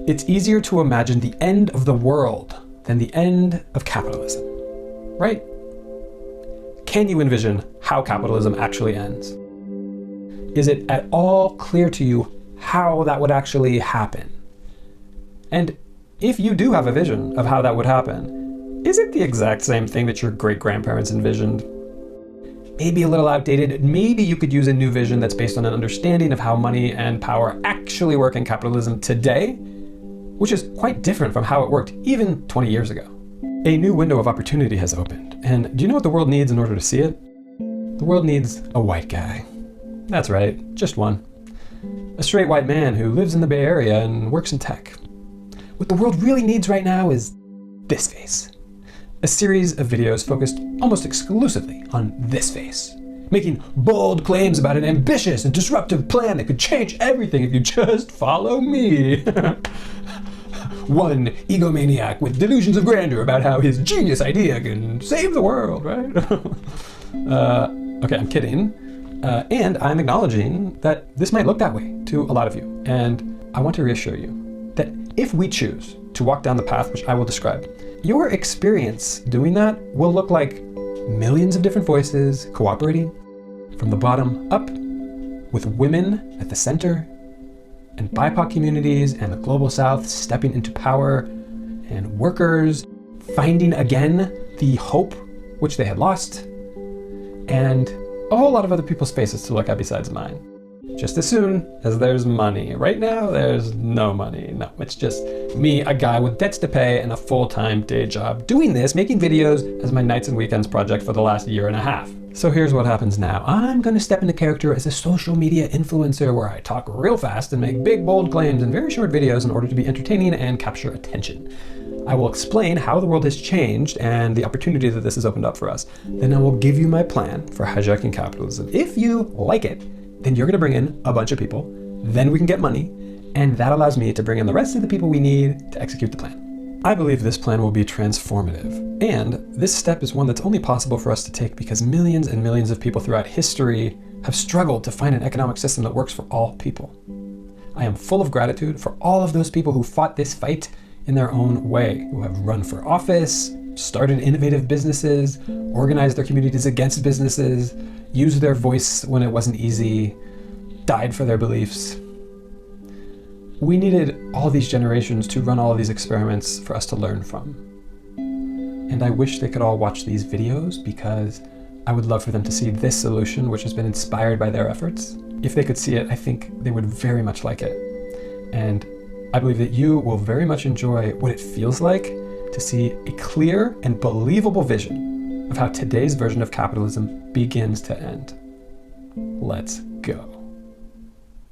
It's easier to imagine the end of the world than the end of capitalism, right? Can you envision how capitalism actually ends? Is it at all clear to you how that would actually happen? And if you do have a vision of how that would happen, is it the exact same thing that your great-grandparents envisioned? Maybe a little outdated. Maybe you could use a new vision that's based on an understanding of how money and power actually work in capitalism today, which is quite different from how it worked even 20 years ago. A new window of opportunity has opened, and do you know what the world needs in order to see it? The world needs a white guy. That's right, just one. A straight white man who lives in the Bay Area and works in tech. What the world really needs right now is this face. A series of videos focused almost exclusively on this face, making bold claims about an ambitious and disruptive plan that could change everything if you just follow me. One egomaniac with delusions of grandeur about how his genius idea can save the world, right? Okay, I'm kidding. And I'm acknowledging that this might look that way to a lot of you. And I want to reassure you that if we choose to walk down the path which I will describe, your experience doing that will look like millions of different voices cooperating from the bottom up, with women at the center, and BIPOC communities and the global south stepping into power, and workers finding again the hope which they had lost, and a whole lot of other people's faces to look at besides mine. Just as soon as there's money. Right now, there's no money. No, it's just me, a guy with debts to pay and a full-time day job, doing this, making videos as my nights and weekends project for the last year and a half. So here's what happens now. I'm gonna step into character as a social media influencer where I talk real fast and make big, bold claims in very short videos in order to be entertaining and capture attention. I will explain how the world has changed and the opportunity that this has opened up for us. Then I will give you my plan for hijacking capitalism. If you like it, then you're gonna bring in a bunch of people, then we can get money, and that allows me to bring in the rest of the people we need to execute the plan. I believe this plan will be transformative, and this step is one that's only possible for us to take because millions and millions of people throughout history have struggled to find an economic system that works for all people. I am full of gratitude for all of those people who fought this fight in their own way, who have run for office, started innovative businesses, organized their communities against businesses, used their voice when it wasn't easy, died for their beliefs. We needed all these generations to run all of these experiments for us to learn from. And I wish they could all watch these videos because I would love for them to see this solution, which has been inspired by their efforts. If they could see it, I think they would very much like it. And I believe that you will very much enjoy what it feels like to see a clear and believable vision of how today's version of capitalism begins to end. Let's go.